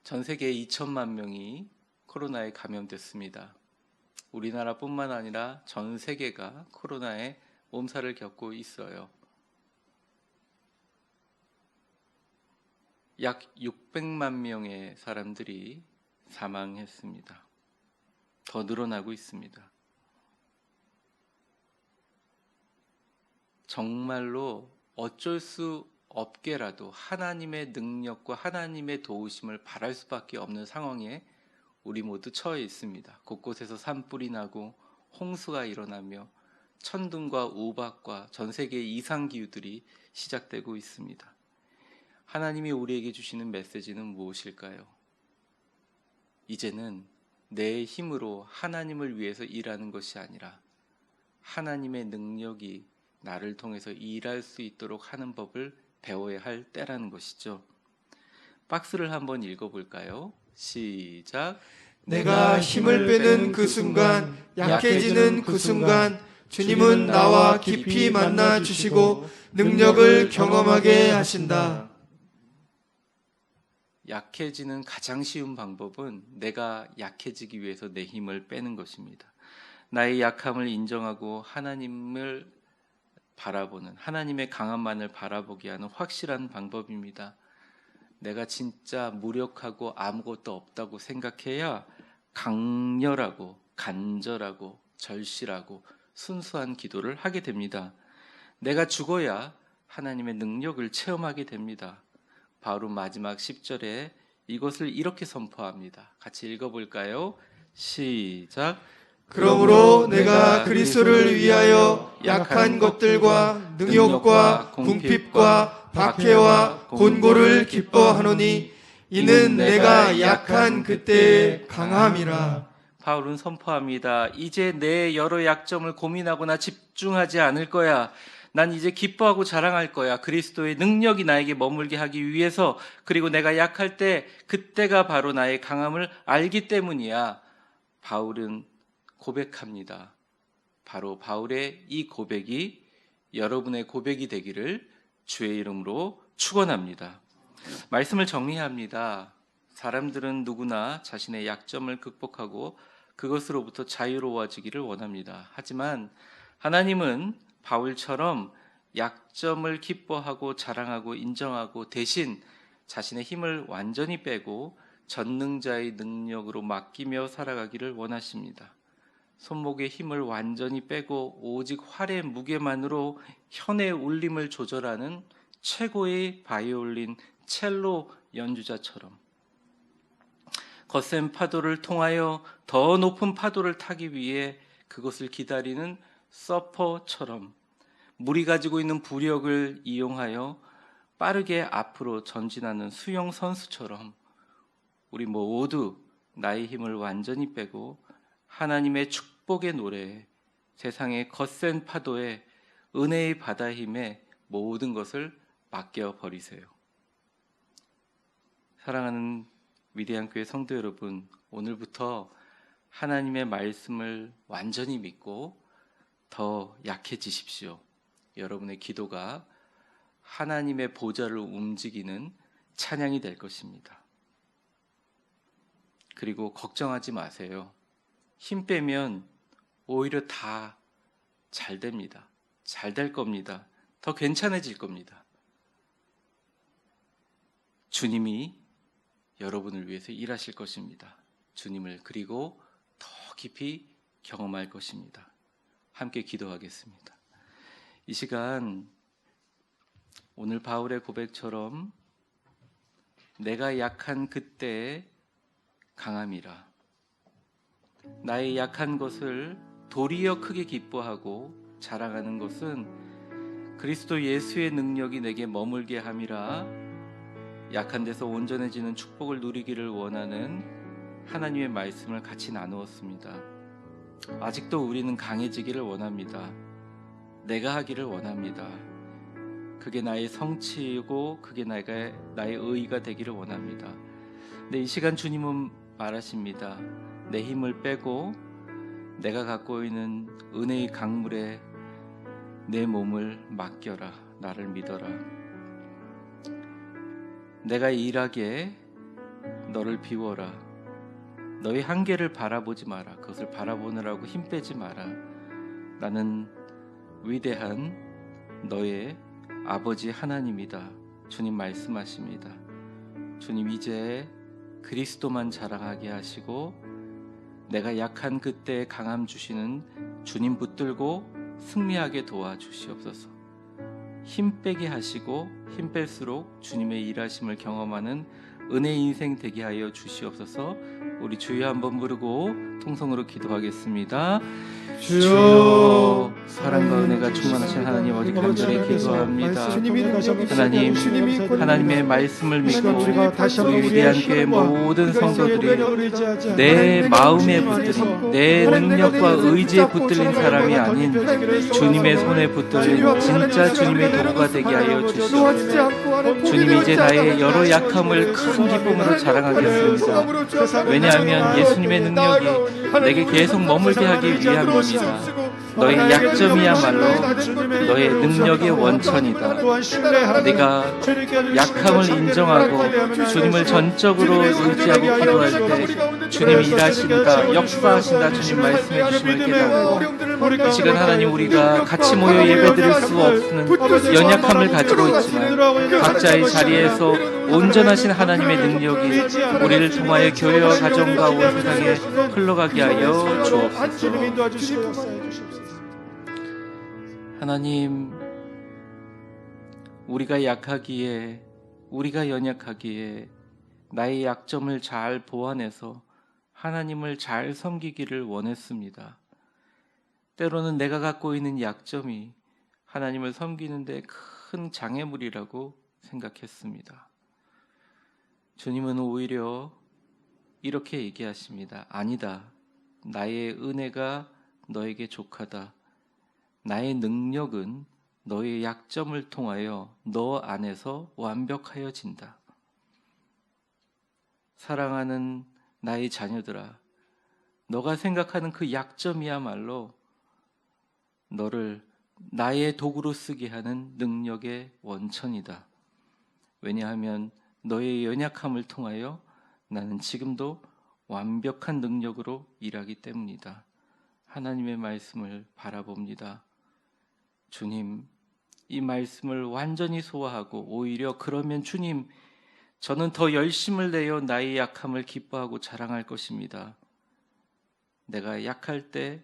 전 세계 2천만 명이 코로나에 감염됐습니다. 우리나라뿐만 아니라 전 세계가 코로나에 몸살을 겪고 있어요. 약 600만 명의 사람들이 사망했습니다. 더 늘어나고 있습니다. 정말로 어쩔 수 없게라도 하나님의 능력과 하나님의 도우심을 바랄 수밖에 없는 상황에 우리 모두 처해 있습니다. 곳곳에서 산불이 나고 홍수가 일어나며 천둥과 우박과 전 세계의 이상기후들이 시작되고 있습니다. 하나님이 우리에게 주시는 메시지는 무엇일까요? 이제는 내 힘으로 하나님을 위해서 일하는 것이 아니라 하나님의 능력이 나를 통해서 일할 수 있도록 하는 법을 배워야 할 때라는 것이죠. 박스를 한번 읽어볼까요? 시작. 내가 힘을 빼는 그 순간, 약해지는 그 순간 주님은 나와 깊이 만나 주시고 능력을 경험하게 하신다. 약해지는 가장 쉬운 방법은 내가 약해지기 위해서 내 힘을 빼는 것입니다. 나의 약함을 인정하고 하나님을 바라보는, 하나님의 강함만을 바라보게 하는 확실한 방법입니다. 내가 진짜 무력하고 아무것도 없다고 생각해야 강렬하고 간절하고 절실하고 순수한 기도를 하게 됩니다. 내가 죽어야 하나님의 능력을 체험하게 됩니다. 바로 마지막 10절에 이것을 이렇게 선포합니다. 같이 읽어볼까요? 시작. 그러므로 내가 그리스도를 위하여 약한 것들과 능욕과 궁핍과 박해와 곤고를 기뻐하노니 이는 내가 약한 그때의 강함이라. 바울은 선포합니다. 이제 내 여러 약점을 고민하거나 집중하지 않을 거야. 난 이제 기뻐하고 자랑할 거야. 그리스도의 능력이 나에게 머물게 하기 위해서, 그리고 내가 약할 때 그때가 바로 나의 강함을 알기 때문이야. 바울은 고백합니다. 바로 바울의 이 고백이 여러분의 고백이 되기를 주의 이름으로 축원합니다. 말씀을 정리합니다. 사람들은 누구나 자신의 약점을 극복하고 그것으로부터 자유로워지기를 원합니다. 하지만 하나님은 바울처럼 약점을 기뻐하고 자랑하고 인정하고 대신 자신의 힘을 완전히 빼고 전능자의 능력으로 맡기며 살아가기를 원하십니다. 손목의 힘을 완전히 빼고 오직 활의 무게만으로 현의 울림을 조절하는 최고의 바이올린, 첼로 연주자처럼 거센 파도를 통하여 더 높은 파도를 타기 위해 그것을 기다리는 서퍼처럼 물이 가지고 있는 부력을 이용하여 빠르게 앞으로 전진하는 수영 선수처럼 우리 모두 나의 힘을 완전히 빼고 하나님의 축복의 노래에, 세상의 거센 파도에, 은혜의 바다 힘에 모든 것을 맡겨버리세요. 사랑하는 위대한 교회 성도 여러분, 오늘부터 하나님의 말씀을 완전히 믿고 더 약해지십시오. 여러분의 기도가 하나님의 보좌를 움직이는 찬양이 될 것입니다. 그리고 걱정하지 마세요. 힘 빼면 오히려 다 잘 됩니다. 잘 될 겁니다. 더 괜찮아질 겁니다. 주님이 여러분을 위해서 일하실 것입니다. 주님을 그리고 더 깊이 경험할 것입니다. 함께 기도하겠습니다. 이 시간 오늘 바울의 고백처럼 내가 약한 그때의 강함이라, 나의 약한 것을 도리어 크게 기뻐하고 자랑하는 것은 그리스도 예수의 능력이 내게 머물게 함이라, 약한 데서 온전해지는 축복을 누리기를 원하는 하나님의 말씀을 같이 나누었습니다. 아직도 우리는 강해지기를 원합니다. 내가 하기를 원합니다. 그게 나의 성취이고 그게 나의 의의가 되기를 원합니다. 근데 이 시간 주님은 말하십니다. 내 힘을 빼고 내가 갖고 있는 은혜의 강물에 내 몸을 맡겨라. 나를 믿어라. 내가 일하게 너를 비워라. 너의 한계를 바라보지 마라. 그것을 바라보느라고 힘 빼지 마라. 나는 위대한 너의 아버지 하나님이다. 주님 말씀하십니다. 주님 이제 그리스도만 자랑하게 하시고 내가 약한 그때 강함 주시는 주님 붙들고 승리하게 도와주시옵소서. 힘 빼게 하시고 힘 뺄수록 주님의 일하심을 경험하는 은혜 인생 되게 하여 주시옵소서. 우리 주여 한번 부르고 통성으로 기도하겠습니다. 주여, 사랑과 은혜가 충만하신 하나님, 어디 간절히 기도합니다. 하나님, 하나님의 말씀을 믿고 우리 위대한 교회 모든 성도들이 내 마음에 붙들린, 내 능력과 의지에 붙들린 사람이 아닌 주님의 손에 붙들린 진짜 주님의 도구가 되게 하여 주시옵소서. 주님 이제 나의 여러 약함을 큰 기쁨으로 자랑하겠습니다. 왜냐하면 예수님의 능력이 내게 계속 머물게 하기 위함입니다. 너의 약점이야말로 너의 능력의 원천이다. 네가 약함을 인정하고 주님을 전적으로 의지하고 기도할 때 주님이 일하신다, 역사하신다 주님 말씀해 주심을 깨닫고, 이 시간 하나님 우리가 같이 모여 예배드릴 수 없는 연약함을 가지고 있지만 각자의 자리에서 온전하신 하나님의 능력이 우리를 통하여 교회와 가정과 온 세상에 흘러가게 하여 주옵소서. 하나님, 우리가 약하기에, 우리가 연약하기에 나의 약점을 잘 보완해서 하나님을 잘 섬기기를 원했습니다. 때로는 내가 갖고 있는 약점이 하나님을 섬기는데 큰 장애물이라고 생각했습니다. 주님은 오히려 이렇게 얘기하십니다. 아니다. 나의 은혜가 너에게 족하다. 나의 능력은 너의 약점을 통하여 너 안에서 완벽하여진다. 사랑하는 나의 자녀들아, 너가 생각하는 그 약점이야말로 너를 나의 도구로 쓰게 하는 능력의 원천이다. 왜냐하면 너의 연약함을 통하여 나는 지금도 완벽한 능력으로 일하기 때문이다. 하나님의 말씀을 바라봅니다. 주님, 이 말씀을 완전히 소화하고 오히려 그러면 주님, 저는 더 열심을 내어 나의 약함을 기뻐하고 자랑할 것입니다. 내가 약할 때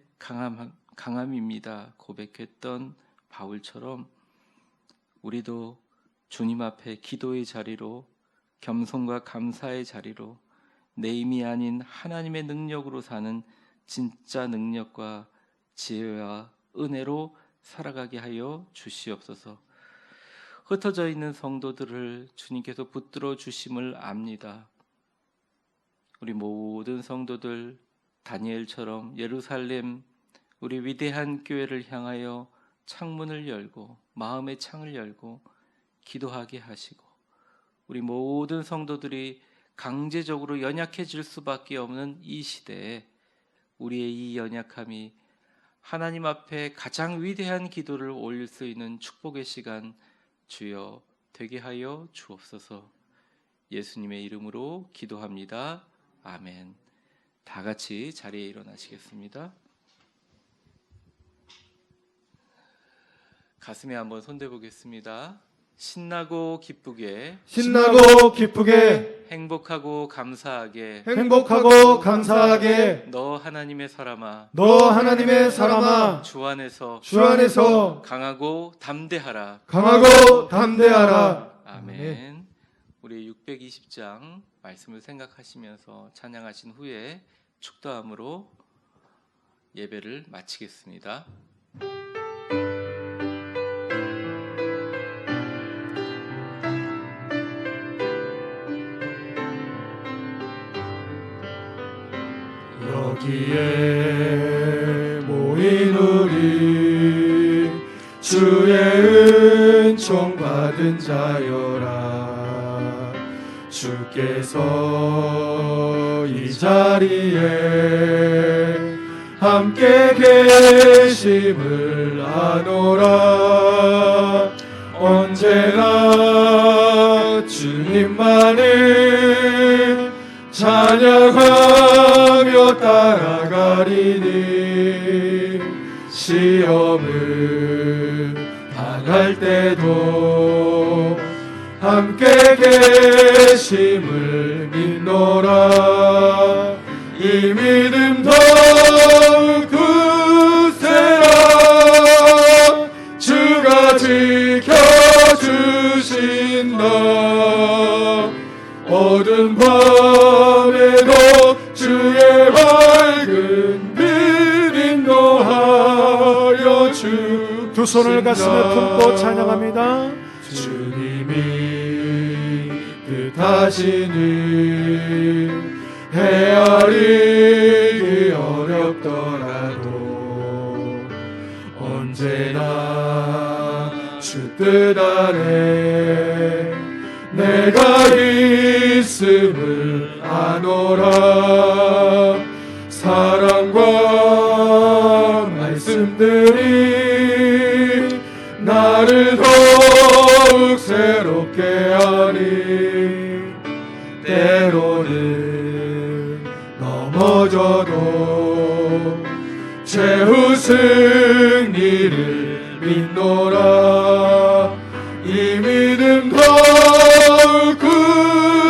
강함입니다. 고백했던 바울처럼 우리도 주님 앞에 기도의 자리로, 겸손과 감사의 자리로 내 힘이 아닌 하나님의 능력으로 사는 진짜 능력과 지혜와 은혜로 살아가게 하여 주시옵소서. 흩어져 있는 성도들을 주님께서 붙들어 주심을 압니다. 우리 모든 성도들 다니엘처럼 예루살렘 우리 위대한 교회를 향하여 창문을 열고 마음의 창을 열고 기도하게 하시고, 우리 모든 성도들이 강제적으로 연약해질 수밖에 없는 이 시대에 우리의 이 연약함이 하나님 앞에 가장 위대한 기도를 올릴 수 있는 축복의 시간 주여 되게 하여 주옵소서. 예수님의 이름으로 기도합니다. 아멘. 다 같이 자리에 일어나시겠습니다. 가슴에 한번 손대 보겠습니다. 신나고 기쁘게 신나고 기쁘게 행복하고 감사하게 행복하고 감사하게 너 하나님의 사람아 너 하나님의 사람아 주 안에서 주 안에서 강하고 담대하라. 강하고 담대하라. 아멘. 우리 620장 말씀을 생각하시면서 찬양하신 후에 축도함으로 예배를 마치겠습니다. 여기에 모인 우리 주의 은총 받은 자여라. 주께서 이 자리에 함께 계심을 아노라. 언제나 주님만을 찬양하며 따라가리니 시험을 당할 때도 함께 계심을 믿노라. 이 믿음 더욱 굳세라. 주가 지켜주신다. 어두운 밤에도 주의 밝은 빛 인도하여 주. 두 손을 가슴에 품고 찬양합니다. 주님이 뜻하시는 헤아리기 어렵더라도 언제나 주 뜻 아래 내가 있음을 아노라. 사랑과 말씀들이 나를 더욱 새롭게 하니 때로는 넘어져도 최후 승리를 믿노라. 이 믿음 더욱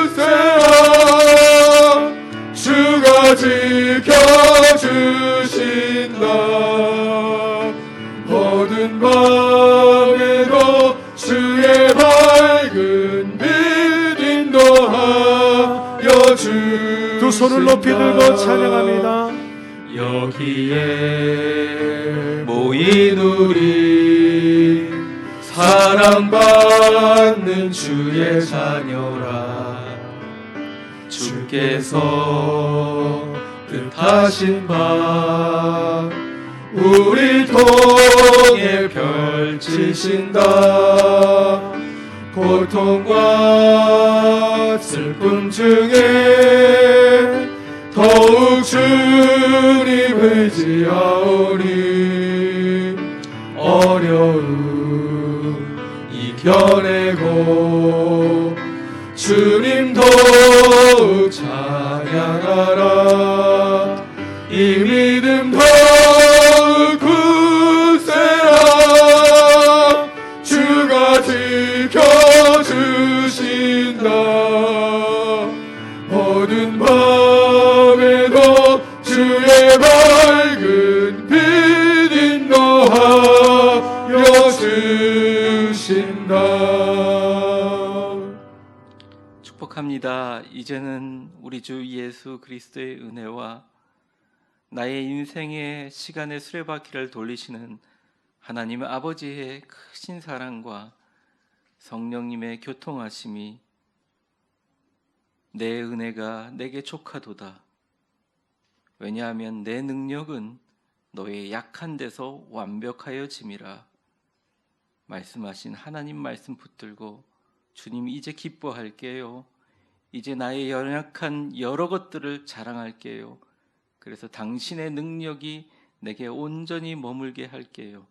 굳세라. 주가 지켜주신다. 어두운 밤에도 주의 밝은 빛 인도하여 주. 두 손을 높이 들고 찬양합니다. 여기에 모인 우리 사랑받는 주의 자녀라. 주께서 뜻하신 바 우리 통해 펼치신다. 고통과 슬픔 중에 더욱 주님 의지하오니 어려움 이겨내고 주님 더욱 찬양하라. 이 믿음 더욱 굳세라. 주가 지켜주신다. 어두운 밤에도 주의 밝은 빛 인도하여 주신다. 축복합니다. 이제는 우리 주 예수 그리스도의 은혜와 나의 인생의 시간의 수레바퀴를 돌리시는 하나님 아버지의 크신 사랑과 성령님의 교통하심이 내 은혜가 내게 족하도다. 왜냐하면 내 능력은 너의 약한 데서 완벽하여짐이라. 말씀하신 하나님 말씀 붙들고 주님 이제 기뻐할게요. 이제 나의 연약한 여러 것들을 자랑할게요. 그래서 당신의 능력이 내게 온전히 머물게 할게요.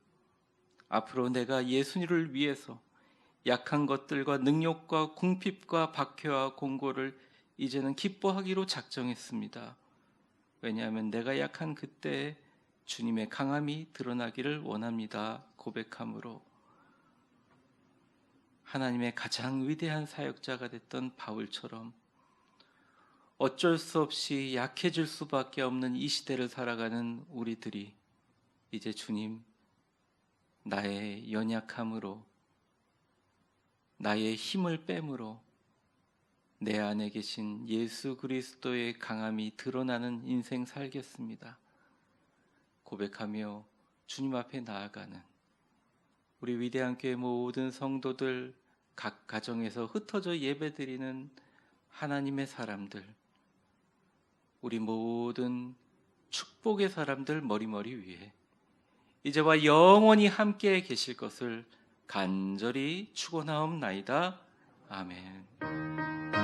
앞으로 내가 예수님을 위해서 약한 것들과 능력과 궁핍과 박해와 공고를 이제는 기뻐하기로 작정했습니다. 왜냐하면 내가 약한 그때에 주님의 강함이 드러나기를 원합니다. 고백함으로 하나님의 가장 위대한 사역자가 됐던 바울처럼 어쩔 수 없이 약해질 수밖에 없는 이 시대를 살아가는 우리들이 이제 주님, 나의 연약함으로, 나의 힘을 뺨으로 내 안에 계신 예수 그리스도의 강함이 드러나는 인생 살겠습니다 고백하며 주님 앞에 나아가는 우리 위대한 교회 모든 성도들, 각 가정에서 흩어져 예배드리는 하나님의 사람들, 우리 모든 축복의 사람들 머리머리 위에 이제와 영원히 함께 계실 것을 간절히 축원하옵나이다. 아멘.